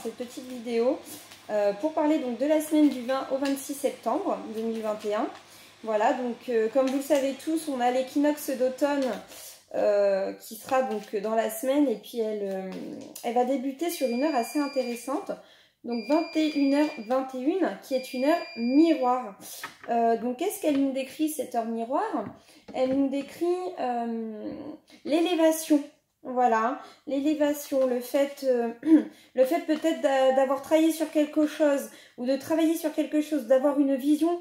cette petite vidéo pour parler donc de la semaine du 20 au 26 septembre 2021. Voilà, donc comme vous le savez tous, on a l'équinoxe d'automne qui sera donc dans la semaine et puis elle va débuter sur une heure assez intéressante. Donc 21h21 qui est une heure miroir. Donc qu'est-ce qu'elle nous décrit cette heure miroir? Elle nous décrit l'élévation. Voilà, l'élévation, le fait peut-être d'avoir travaillé sur quelque chose ou de travailler sur quelque chose, d'avoir une vision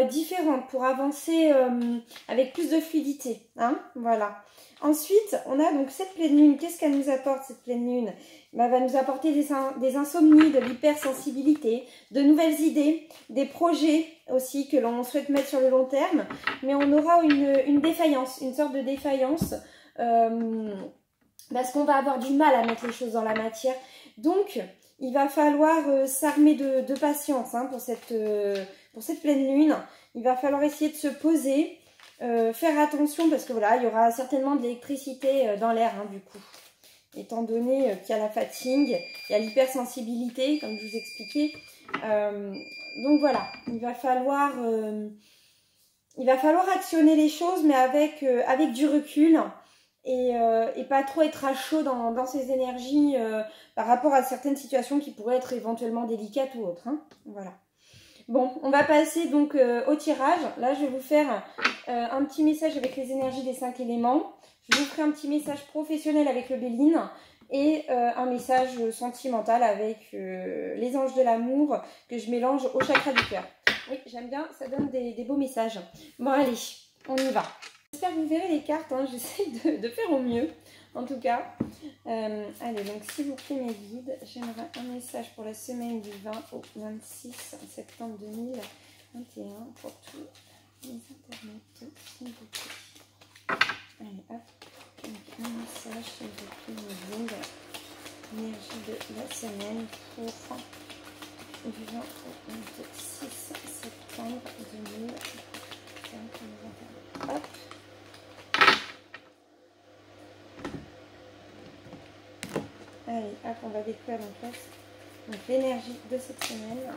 différente pour avancer avec plus de fluidité. Hein, voilà. Ensuite, on a donc cette pleine lune. Qu'est-ce qu'elle nous apporte cette pleine lune? Elle va nous apporter des insomnies, de l'hypersensibilité, de nouvelles idées, des projets aussi que l'on souhaite mettre sur le long terme. Mais on aura une défaillance, une sorte de défaillance. Parce qu'on va avoir du mal à mettre les choses dans la matière. Donc, il va falloir s'armer de patience hein, pour cette pleine lune. Il va falloir essayer de se poser, faire attention parce que voilà, il y aura certainement de l'électricité dans l'air hein, du coup. Étant donné qu'il y a la fatigue, il y a l'hypersensibilité, comme je vous expliquais. Donc voilà, il va falloir actionner les choses, mais avec du recul. Et pas trop être à chaud dans ses énergies par rapport à certaines situations qui pourraient être éventuellement délicates ou autres. Hein. Voilà. Bon, on va passer donc au tirage. Là, je vais vous faire un petit message avec les énergies des 5 éléments. Je vous ferai un petit message professionnel avec le Béline et un message sentimental avec les anges de l'amour que je mélange au chakra du cœur. Oui, j'aime bien, ça donne des beaux messages. Bon, allez, on y va. J'espère que vous verrez les cartes, hein. J'essaie de faire au mieux, en tout cas. Allez, donc s'il vous plaît mes guides, j'aimerais un message pour la semaine du 20 au 26 septembre 2021 pour tous les internautes, s'il vous plaît. Allez, hop, donc un message, s'il vous plaît mes guides, énergie de la semaine pour du 20 au 26 septembre 2021. Hop. Allez, hop, on va découvrir donc l'énergie de cette semaine.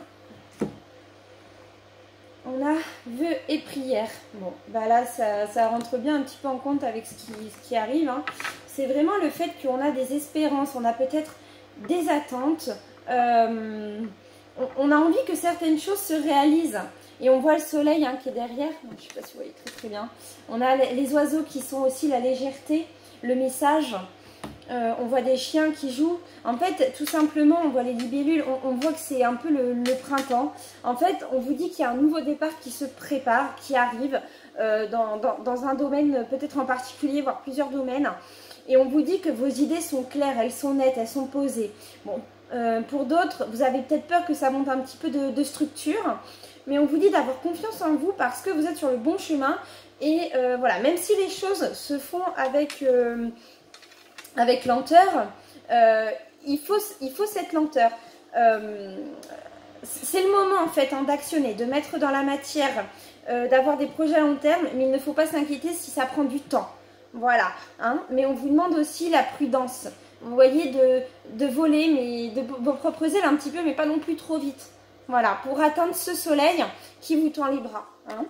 On a vœux et prières. Bon, bah là, ça rentre bien un petit peu en compte avec ce qui arrive. Hein. C'est vraiment le fait qu'on a des espérances, on a peut-être des attentes. On a envie que certaines choses se réalisent. Et on voit le soleil hein, qui est derrière. Je ne sais pas si vous voyez très très bien. On a les oiseaux qui sont aussi la légèreté, le message. On voit des chiens qui jouent. En fait, tout simplement, on voit les libellules. On voit que c'est un peu le printemps. En fait, on vous dit qu'il y a un nouveau départ qui se prépare, qui arrive dans un domaine peut-être en particulier, voire plusieurs domaines. Et on vous dit que vos idées sont claires, elles sont nettes, elles sont posées. Bon, pour d'autres, vous avez peut-être peur que ça monte un petit peu de structure. Mais on vous dit d'avoir confiance en vous parce que vous êtes sur le bon chemin. Et voilà, même si les choses se font avec lenteur, il faut cette lenteur. C'est le moment en fait hein, d'actionner, de mettre dans la matière, d'avoir des projets à long terme, mais il ne faut pas s'inquiéter si ça prend du temps. Voilà, hein, mais on vous demande aussi la prudence. Vous voyez, de voler, mais de vos propres ailes un petit peu, mais pas non plus trop vite. Voilà, pour atteindre ce soleil qui vous tend les bras. Hein.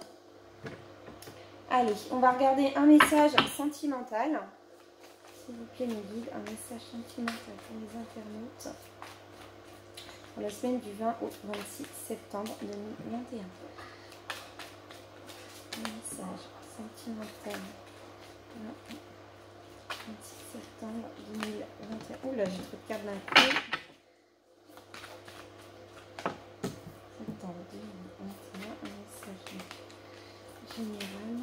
Allez, on va regarder un message sentimental. S'il vous plaît, mes guides, un message sentimental pour les internautes pour la semaine du 20 au 26 septembre 2021. Un message sentimental. 26 septembre 2021. Oula, j'ai trop de cartes d'un coup. Septembre 2021, un message général.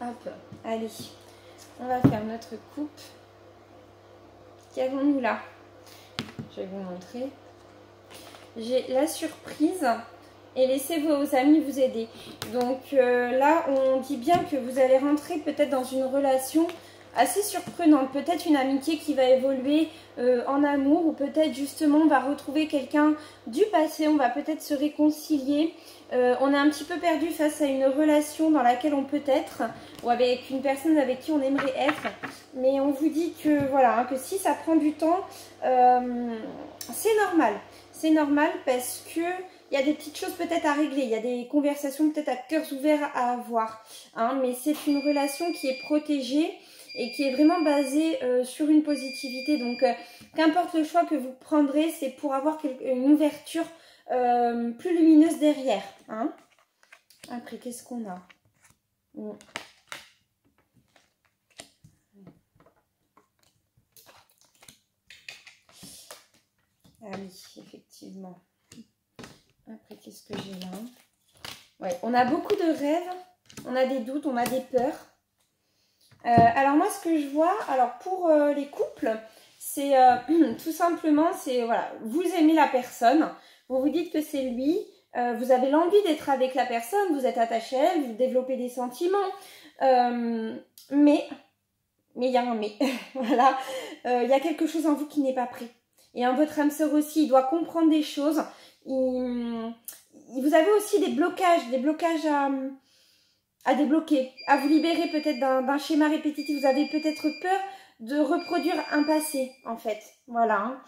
Hop, allez, on va faire notre coupe. Qu'avons-nous là? Je vais vous montrer. J'ai la surprise et laissez vos amis vous aider. Donc là, on dit bien que vous allez rentrer peut-être dans une relation assez surprenante. Peut-être une amitié qui va évoluer en amour, ou peut-être justement on va retrouver quelqu'un du passé, on va peut-être se réconcilier. On est un petit peu perdu face à une relation dans laquelle on peut être, ou avec une personne avec qui on aimerait être. Mais on vous dit que voilà, hein, que si ça prend du temps, c'est normal. C'est normal parce que il y a des petites choses peut-être à régler, il y a des conversations peut-être à cœurs ouverts à avoir. Hein, mais c'est une relation qui est protégée et qui est vraiment basée sur une positivité. Donc, qu'importe le choix que vous prendrez, c'est pour avoir une ouverture plus lumineuse derrière. Hein. Après, qu'est-ce qu'on a? Ah oui, effectivement. Après, qu'est-ce que j'ai là? Ouais, on a beaucoup de rêves, on a des doutes, on a des peurs. Alors moi, ce que je vois, alors pour les couples, c'est tout simplement, c'est voilà, vous aimez la personne, vous vous dites que c'est lui, vous avez l'envie d'être avec la personne, vous êtes attaché à elle, vous développez des sentiments, mais il y a un mais, voilà, il y a quelque chose en vous qui n'est pas prêt. Et en votre âme sœur aussi, il doit comprendre des choses. Vous avez aussi des blocages à débloquer, à vous libérer peut-être d'un schéma répétitif. Vous avez peut-être peur de reproduire un passé, en fait. Voilà.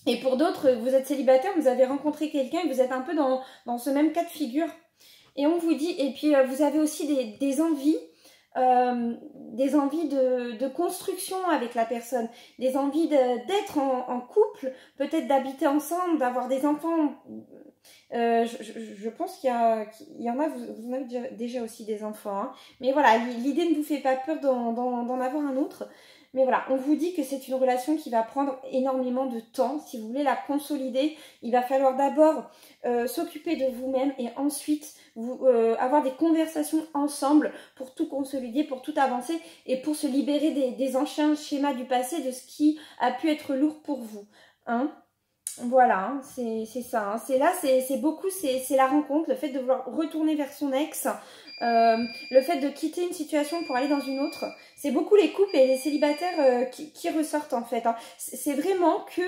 Et pour d'autres, vous êtes célibataire, vous avez rencontré quelqu'un et vous êtes un peu dans ce même cas de figure. Et on vous dit, et puis vous avez aussi des envies de construction avec la personne, des envies d'être en couple, peut-être d'habiter ensemble, d'avoir des enfants. Je pense qu'il y en a, vous en avez déjà aussi des enfants, hein. Mais voilà, l'idée ne vous fait pas peur d'en avoir un autre. Mais voilà, on vous dit que c'est une relation qui va prendre énormément de temps. Si vous voulez la consolider, il va falloir d'abord s'occuper de vous-même et ensuite avoir des conversations ensemble pour tout consolider, pour tout avancer et pour se libérer des anciens schémas du passé, de ce qui a pu être lourd pour vous. Hein? Voilà, hein, c'est ça. Hein. C'est là, c'est beaucoup, c'est la rencontre, le fait de vouloir retourner vers son ex, le fait de quitter une situation pour aller dans une autre. C'est beaucoup les couples et les célibataires qui ressortent en fait. Hein. C'est vraiment que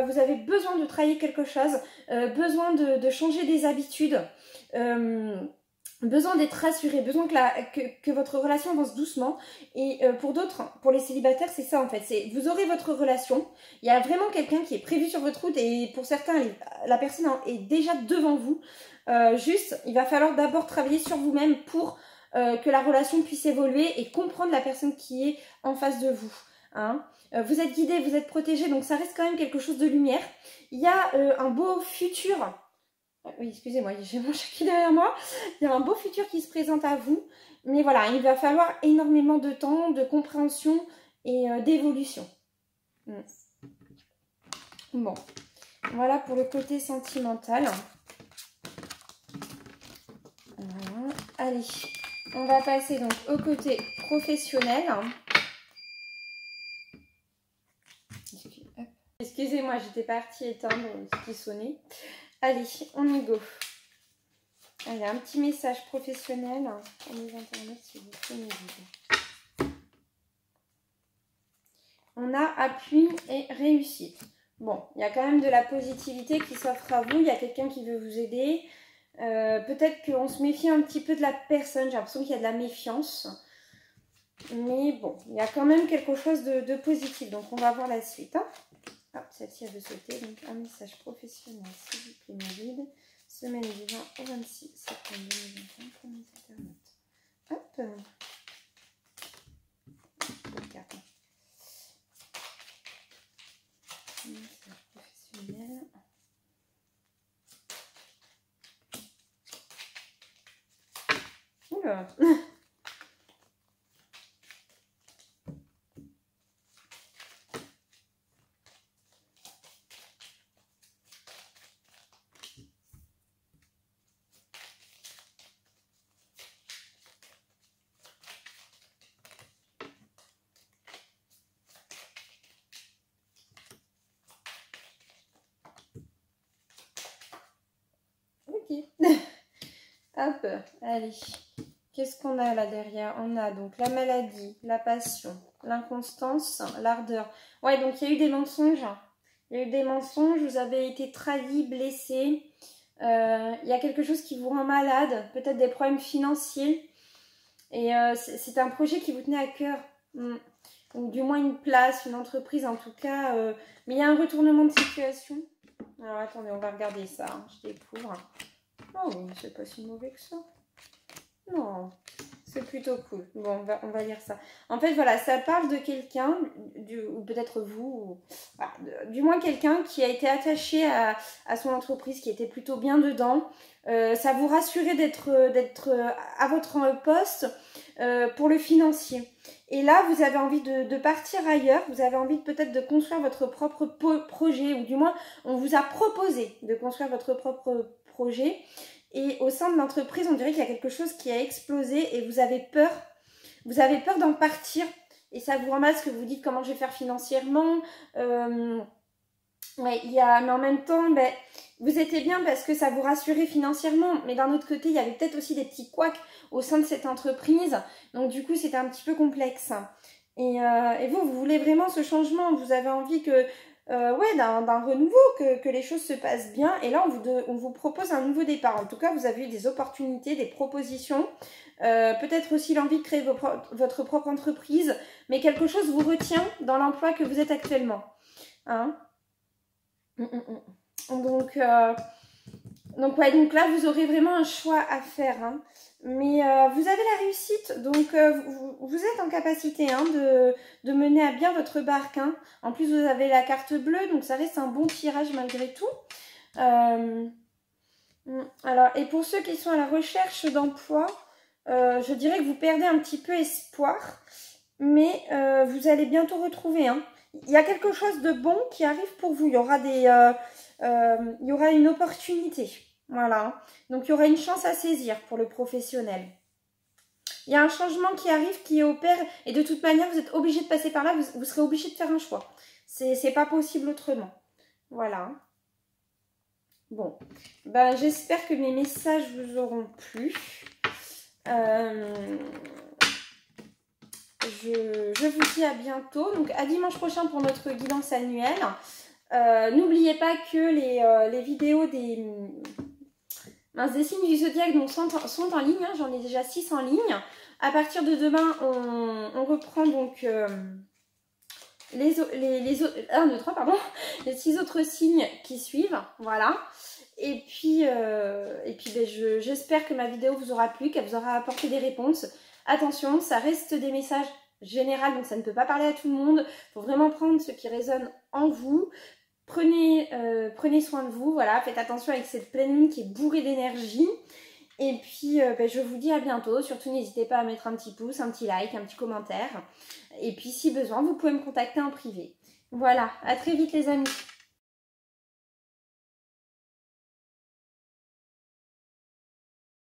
vous avez besoin de travailler quelque chose, besoin de changer des habitudes. Besoin d'être rassuré, besoin que votre relation avance doucement. Et pour d'autres, pour les célibataires, c'est ça en fait. Vous aurez votre relation, il y a vraiment quelqu'un qui est prévu sur votre route et pour certains, la personne est déjà devant vous. Juste, il va falloir d'abord travailler sur vous-même pour que la relation puisse évoluer et comprendre la personne qui est en face de vous. Hein. Vous êtes guidé, vous êtes protégé, donc ça reste quand même quelque chose de lumière. Il y a un beau futur. Oui, excusez-moi, j'ai mon chat qui est derrière moi. Il y a un beau futur qui se présente à vous. Mais voilà, il va falloir énormément de temps, de compréhension et d'évolution. Bon, voilà pour le côté sentimental. Voilà. Allez, on va passer donc au côté professionnel. Excusez-moi, j'étais partie éteindre ce qui sonnait. Allez, on y go. Allez, un petit message professionnel pour les internautes si vous pouvez m'aider. On a appui et réussite. Bon, il y a quand même de la positivité qui s'offre à vous. Il y a quelqu'un qui veut vous aider. Peut-être qu'on se méfie un petit peu de la personne. J'ai l'impression qu'il y a de la méfiance. Mais bon, il y a quand même quelque chose de positif. Donc, on va voir la suite. Hein. Ah, celle-ci, elle veut sauter. Donc, un message professionnel, s'il vous plaît, Marie. Semaine du 20 au 26 septembre 2021 pour mes internautes. Hop. Regarde. Message professionnel. Oula. Ok. Hop, allez. Qu'est-ce qu'on a là derrière? On a donc la maladie, la passion, l'inconstance, l'ardeur. Ouais, donc il y a eu des mensonges. Il y a eu des mensonges, vous avez été trahi, blessé. Il y a quelque chose qui vous rend malade, peut-être des problèmes financiers. Et c'est un projet qui vous tenait à cœur. Ou du moins une place, une entreprise en tout cas. Mais il y a un retournement de situation. Alors attendez, on va regarder ça. Hein, je découvre. Oh oui, c'est pas si mauvais que ça. Non, c'est plutôt cool. Bon, on va lire ça. En fait, voilà, ça parle de quelqu'un, ou peut-être vous, voilà, du moins quelqu'un qui a été attaché à son entreprise, qui était plutôt bien dedans. Ça vous rassurait d'être à votre poste pour le financier. Et là, vous avez envie de partir ailleurs, vous avez envie peut-être de construire votre propre projet, ou du moins, on vous a proposé de construire votre propre projet. Et au sein de l'entreprise, on dirait qu'il y a quelque chose qui a explosé et vous avez peur. Vous avez peur d'en partir et ça vous rend mal ce que vous dites, comment je vais faire financièrement. Ouais, mais en même temps, vous étiez bien parce que ça vous rassurait financièrement. Mais d'un autre côté, il y avait peut-être aussi des petits couacs au sein de cette entreprise. Donc du coup, c'était un petit peu complexe. Et vous voulez vraiment ce changement. Vous avez envie que... ouais, d'un renouveau, que les choses se passent bien. Et là, on vous propose un nouveau départ. En tout cas, vous avez eu des opportunités, des propositions. Peut-être aussi l'envie de créer votre propre entreprise. Mais quelque chose vous retient dans l'emploi que vous êtes actuellement. Hein? Donc ouais, donc là, vous aurez vraiment un choix à faire. Hein. Mais vous avez la réussite, donc vous êtes en capacité hein, de mener à bien votre barque. Hein. En plus, vous avez la carte bleue, donc ça reste un bon tirage malgré tout. Alors, et pour ceux qui sont à la recherche d'emploi, je dirais que vous perdez un petit peu espoir, mais vous allez bientôt retrouver. Hein. Il y a quelque chose de bon qui arrive pour vous. Il y aura il y aura une opportunité. Voilà. Donc, il y aura une chance à saisir pour le professionnel. Il y a un changement qui arrive, qui opère. Et de toute manière, vous êtes obligé de passer par là. Vous serez obligé de faire un choix. C'est pas possible autrement. Voilà. Bon. Ben, j'espère que mes messages vous auront plu. Je vous dis à bientôt. Donc, à dimanche prochain pour notre guidance annuelle. N'oubliez pas que les vidéos des signes du zodiaque sont en ligne. Hein, j'en ai déjà 6 en ligne. À partir de demain, on reprend donc les 6 autres signes qui suivent. Voilà. Et puis j'espère que ma vidéo vous aura plu, qu'elle vous aura apporté des réponses. Attention, ça reste des messages généraux, donc ça ne peut pas parler à tout le monde. Il faut vraiment prendre ce qui résonne en vous. Prenez soin de vous, voilà, faites attention avec cette pleine lune qui est bourrée d'énergie. Et puis, je vous dis à bientôt. Surtout, n'hésitez pas à mettre un petit pouce, un petit like, un petit commentaire. Et puis, si besoin, vous pouvez me contacter en privé. Voilà, à très vite les amis.